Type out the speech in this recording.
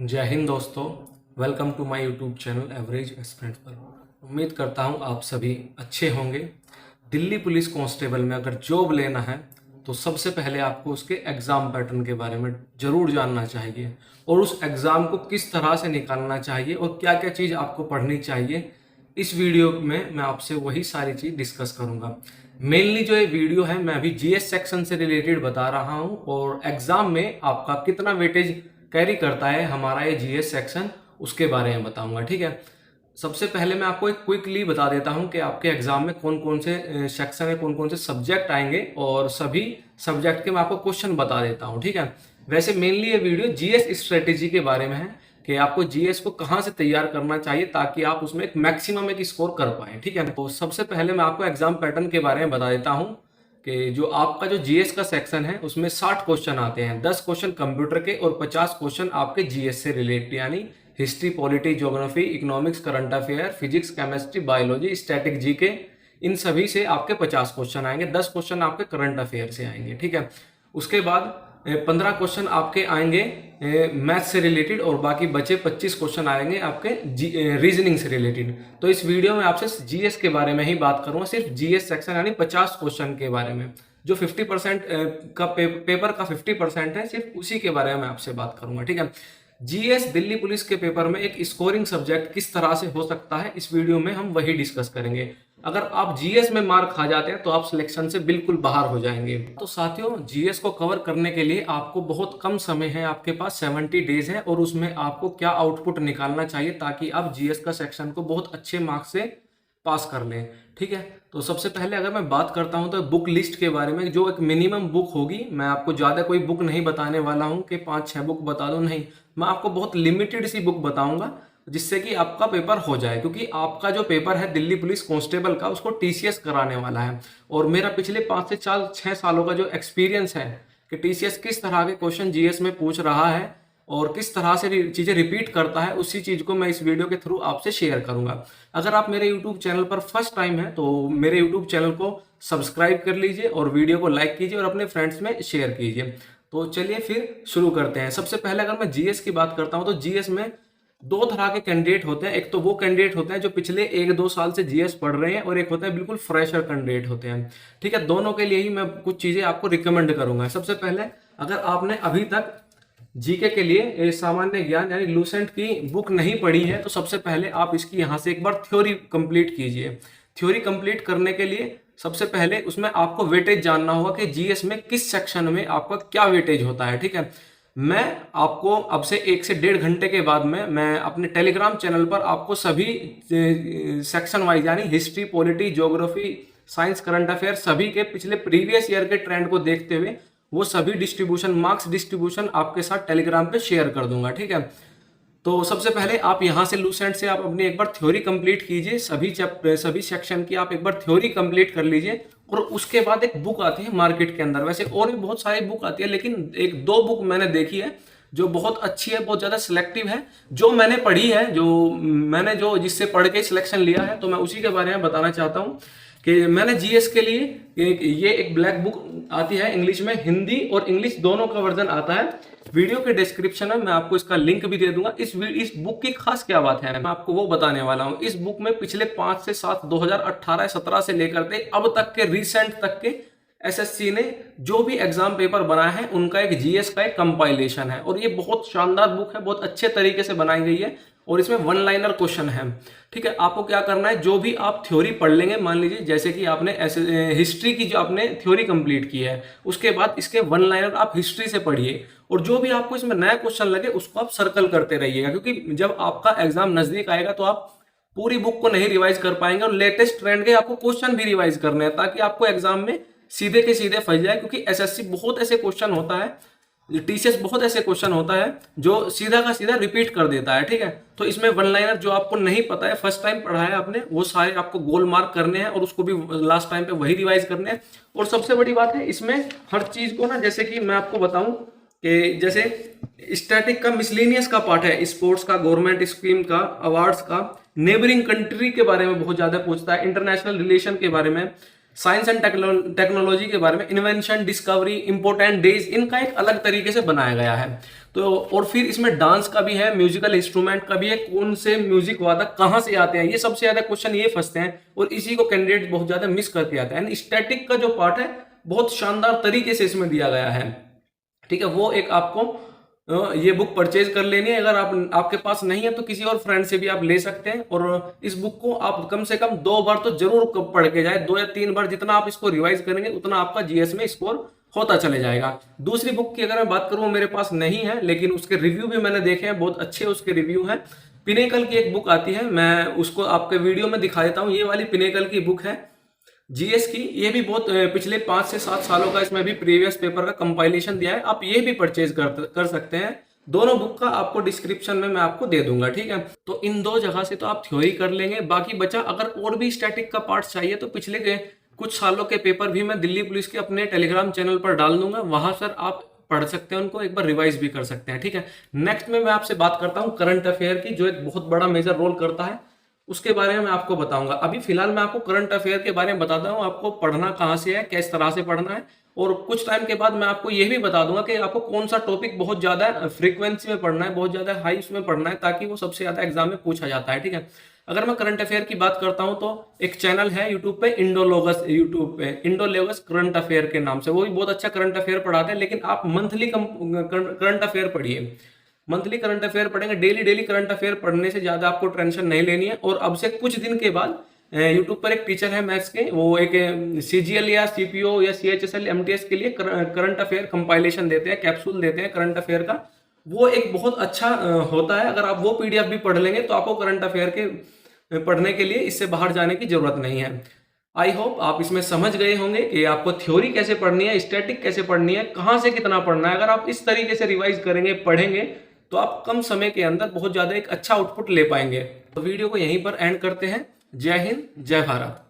जय हिंद दोस्तों। Welcome to my YouTube channel average aspirant पर। उम्मीद करता हूं आप सभी अच्छे होंगे। दिल्ली पुलिस कांस्टेबल में अगर जॉब लेना है तो सबसे पहले आपको उसके एग्ज़ाम पैटर्न के बारे में ज़रूर जानना चाहिए और उस एग्ज़ाम को किस तरह से निकालना चाहिए और क्या क्या चीज़ आपको पढ़नी चाहिए। इस वीडियो में मैं आपसे वही सारी चीज़ डिस्कस करूंगा। मेनली जो ये वीडियो है मैं अभी जीएस सेक्शन से रिलेटेड बता रहा हूं और एग्ज़ाम में आपका कितना वेटेज कैरी करता है हमारा ये जीएस सेक्शन, उसके बारे में बताऊंगा। ठीक है, सबसे पहले मैं आपको एक क्विकली बता देता हूं कि आपके एग्जाम में कौन कौन से सेक्शन है, कौन कौन से सब्जेक्ट आएंगे और सभी सब्जेक्ट के मैं आपको क्वेश्चन बता देता हूं। ठीक है, वैसे मेनली ये वीडियो जीएस स्ट्रेटेजी के बारे में है कि आपको जीएस को कहां से तैयार करना चाहिए ताकि आप उसमें एक मैक्सिमम एक स्कोर कर पाए। ठीक है, तो सबसे पहले मैं आपको एग्जाम पैटर्न के बारे में बता देता हूँ कि जो आपका जो जीएस का सेक्शन है उसमें 60 क्वेश्चन आते हैं। 10 क्वेश्चन कंप्यूटर के और 50 क्वेश्चन आपके जीएस से रिलेटेड, यानी history, polity, geography, economics, current affair, physics, chemistry, biology, static, GK, इन सभी से आपके 50 क्वेश्चन आएंगे। 10 क्वेश्चन आपके करंट अफेयर से आएंगे। ठीक है, उसके बाद 15 क्वेश्चन आपके आएंगे मैथ से रिलेटेड और बाकी बचे 25 क्वेश्चन आएंगे आपके रीजनिंग से रिलेटेड। तो इस वीडियो में आपसे जीएस के बारे में ही बात करूंगा, सिर्फ जीएस सेक्शन यानी 50 क्वेश्चन के बारे में। जो 50% का पेपर का 50% है, सिर्फ उसी के बारे में मैं आपसे बात करूंगा। ठीक है, जीएस दिल्ली पुलिस के पेपर में एक स्कोरिंग सब्जेक्ट किस तरह से हो सकता है, इस वीडियो में हम वही डिस्कस करेंगे। अगर आप जीएस में मार्क खा जाते हैं तो आप सिलेक्शन से बिल्कुल बाहर हो जाएंगे। तो साथियों, जीएस को कवर करने के लिए आपको बहुत कम समय है, आपके पास 70 डेज है और उसमें आपको क्या आउटपुट निकालना चाहिए ताकि आप जीएस का सेक्शन को बहुत अच्छे मार्क्स से पास कर लें। ठीक है, तो सबसे पहले अगर मैं बात करता हूं तो बुक लिस्ट के बारे में, जो एक मिनिमम बुक होगी, मैं आपको ज़्यादा कोई बुक नहीं बताने वाला हूं कि 5-6 बुक बता दो, नहीं, मैं आपको बहुत लिमिटेड सी बुक बताऊंगा जिससे कि आपका पेपर हो जाए, क्योंकि आपका जो पेपर है दिल्ली पुलिस कांस्टेबल का उसको टीसीएस कराने वाला है और मेरा पिछले 5 से 6 सालों का जो एक्सपीरियंस है कि टीसीएस किस तरह के क्वेश्चन जीएस में पूछ रहा है और किस तरह से चीज़ें रिपीट करता है, उसी चीज़ को मैं इस वीडियो के थ्रू आपसे शेयर करूंगा। अगर आप मेरे यूट्यूब चैनल पर फर्स्ट टाइम है तो मेरे यूट्यूब चैनल को सब्सक्राइब कर लीजिए और वीडियो को लाइक कीजिए और अपने फ्रेंड्स में शेयर कीजिए। तो चलिए फिर शुरू करते हैं। सबसे पहले अगर मैं जीएस की बात करता हूं तो जीएस में दो तरह के कैंडिडेट होते हैं। एक तो वो कैंडिडेट होते हैं जो पिछले 1-2 साल से जीएस पढ़ रहे हैं और एक होता है बिल्कुल फ्रेशर कैंडिडेट होते हैं। ठीक है, दोनों के लिए ही मैं कुछ चीज़ें आपको रिकमेंड करूंगा। सबसे पहले, अगर आपने अभी तक जीके के लिए सामान्य ज्ञान यानी लूसेंट की बुक नहीं पढ़ी है तो सबसे पहले आप इसकी यहाँ से एक बार थ्योरी कंप्लीट कीजिए। थ्योरी कंप्लीट करने के लिए सबसे पहले उसमें आपको वेटेज जानना होगा कि जीएस में किस सेक्शन में आपका क्या वेटेज होता है। ठीक है, मैं आपको अब से 1 से 1.5 घंटे के बाद में मैं अपने टेलीग्राम चैनल पर आपको सभी सेक्शन वाइज यानी history, polity, geography, science, current affair सभी के पिछले प्रीवियस ईयर के ट्रेंड को देखते हुए वो सभी डिस्ट्रीब्यूशन, मार्क्स डिस्ट्रीब्यूशन आपके साथ टेलीग्राम पे शेयर कर दूंगा। ठीक है, तो सबसे पहले आप यहाँ से लूसेंट से आप अपनी एक बार थ्योरी कंप्लीट कीजिए, सभी सेक्शन की आप एक बार थ्योरी कंप्लीट कर लीजिए और उसके बाद एक बुक आती है मार्केट के अंदर। वैसे और भी बहुत सारी बुक आती है लेकिन 1-2 बुक मैंने देखी है जो बहुत अच्छी है, बहुत ज़्यादा सिलेक्टिव है, जो मैंने पढ़ी है, जो जिससे पढ़ के सिलेक्शन लिया है, तो मैं उसी के बारे में बताना चाहता हूँ कि मैंने जीएस के लिए ये एक ब्लैक बुक आती है इंग्लिश में, हिंदी और इंग्लिश दोनों का वर्जन आता है। वीडियो के डिस्क्रिप्शन में मैं आपको इसका लिंक भी दे दूंगा। इस बुक की खास क्या बात है मैं आपको वो बताने वाला हूँ। इस बुक में पिछले 5 से 7 2018-17 से लेकर के अब तक के रिसेंट तक के एसएससी ने जो भी एग्जाम पेपर बनाए हैं उनका एक जीएस का एक कंपाइलेशन है और ये बहुत शानदार बुक है, बहुत अच्छे तरीके से बनाई गई है और इसमें 1 लाइनर क्वेश्चन है। ठीक है, आपको क्या करना है, जो भी आप थ्योरी पढ़ लेंगे, मान लीजिए जैसे कि आपने हिस्ट्री की जो आपने थ्योरी कंप्लीट की है उसके बाद इसके 1 लाइनर आप हिस्ट्री से पढ़िए और जो भी आपको इसमें नया क्वेश्चन लगे उसको आप सर्कल करते रहिएगा, क्योंकि जब आपका एग्जाम नजदीक आएगा तो आप पूरी बुक को नहीं रिवाइज कर पाएंगे और लेटेस्ट ट्रेंड के आपको क्वेश्चन भी रिवाइज करने हैं ताकि आपको एग्जाम में सीधे के सीधे फंस जाए। क्योंकि एसएससी बहुत ऐसे क्वेश्चन होता है, टीसीएस बहुत ऐसे क्वेश्चन होता है जो सीधा का सीधा रिपीट कर देता है। ठीक है, तो इसमें 1 लाइनर जो आपको नहीं पता है, फर्स्ट टाइम पढ़ा है आपने, वो सारे आपको गोल मार्क करने हैं और उसको भी लास्ट टाइम पे वही रिवाइज करने हैं। और सबसे बड़ी बात है इसमें हर चीज को ना, जैसे कि मैं आपको बताऊं कि जैसे स्टैटिक का मिसलेनियस का पार्ट है, स्पोर्ट्स का, गवर्नमेंट स्कीम का, अवार्ड्स का, नेबरिंग कंट्री के बारे में बहुत ज्यादा पूछता है, इंटरनेशनल रिलेशन के बारे में, साइंस एंड टेक्नोलॉजी के बारे में, इन्वेंशन, डिस्कवरी, इंपोर्टेंट डेज, इनका एक अलग तरीके से बनाया गया है। तो और फिर इसमें डांस का भी है, म्यूजिकल इंस्ट्रूमेंट का भी है, कौन से म्यूजिक वादक कहाँ से आते हैं, ये सबसे ज्यादा क्वेश्चन ये फंसते हैं और इसी को कैंडिडेट बहुत ज्यादा मिस करके आते हैं। एंड स्टैटिक का जो पार्ट है बहुत शानदार तरीके से इसमें दिया गया है, ठीक है। वो एक आपको ये बुक परचेज कर लेनी है। अगर आपके पास नहीं है तो किसी और फ्रेंड से भी आप ले सकते हैं। और इस बुक को आप कम से कम 2 बार तो जरूर पढ़ के जाए, 2 या 3 बार, जितना आप इसको रिवाइज करेंगे उतना आपका जीएस में स्कोर होता चले जाएगा। दूसरी बुक की अगर मैं बात करूं, मेरे पास नहीं है लेकिन उसके रिव्यू भी मैंने देखे हैं, बहुत अच्छे उसके रिव्यू हैं। पिनेकल की एक बुक आती है, मैं उसको आपके वीडियो में दिखा देता हूँ। ये वाली पिनेकल की बुक है जीएस की, ये भी बहुत पिछले 5 से 7 सालों का इसमें भी प्रीवियस पेपर का कंपाइलेशन दिया है। आप ये भी परचेज कर सकते हैं। दोनों बुक का आपको डिस्क्रिप्शन में मैं आपको दे दूंगा, ठीक है। तो इन 2 जगह से तो आप थ्योरी कर लेंगे। बाकी बचा अगर और भी स्टैटिक का पार्ट चाहिए तो पिछले के कुछ सालों के पेपर भी मैं दिल्ली पुलिस के अपने टेलीग्राम चैनल पर डाल दूंगा, वहां सर आप पढ़ सकते हैं, उनको एक बार रिवाइज भी कर सकते हैं, ठीक है। नेक्स्ट में मैं आपसे बात करता हूँ करंट अफेयर की, जो एक बहुत बड़ा मेजर रोल करता है, उसके बारे में मैं आपको बताऊंगा। अभी फिलहाल मैं आपको करंट अफेयर के बारे में बताता हूँ, आपको पढ़ना कहाँ से है, किस तरह से पढ़ना है। और कुछ टाइम के बाद मैं आपको यह भी बता दूंगा कि आपको कौन सा टॉपिक बहुत ज्यादा फ्रीक्वेंसी में पढ़ना है, बहुत ज्यादा हाई उसमें पढ़ना है, ताकि वो सबसे ज्यादा एग्जाम में पूछा जाता है, ठीक है। अगर मैं करंट अफेयर की बात करता हूं तो एक चैनल है यूट्यूब पे, इंडोलोगस करंट अफेयर के नाम से, वो भी बहुत अच्छा करंट अफेयर पढ़ाते हैं। लेकिन आप मंथली करंट अफेयर पढ़िए, मंथली करंट अफेयर पढ़ेंगे, डेली डेली करंट अफेयर पढ़ने से ज्यादा आपको टेंशन नहीं लेनी है। और अब से कुछ दिन के बाद यूट्यूब पर एक टीचर है मैथ्स के, वो एक सीजीएल या सीपीओ या सीएचएसएल एमटीएस के लिए करंट अफेयर कंपाइलेशन देते हैं, कैप्सूल देते हैं करंट अफेयर का। वो एक बहुत अच्छा होता है। अगर आप वो पीडीएफ भी पढ़ लेंगे तो आपको करंट अफेयर के पढ़ने के लिए इससे बाहर जाने की जरूरत नहीं है। आई होप आप इसमें समझ गए होंगे कि आपको थ्योरी कैसे पढ़नी है, स्टैटिक कैसे पढ़नी है, कहां से कितना पढ़ना है। अगर आप इस तरीके से रिवाइज करेंगे, पढ़ेंगे, तो आप कम समय के अंदर बहुत ज्यादा एक अच्छा आउटपुट ले पाएंगे। तो वीडियो को यहीं पर एंड करते हैं। जय हिंद, जय भारत।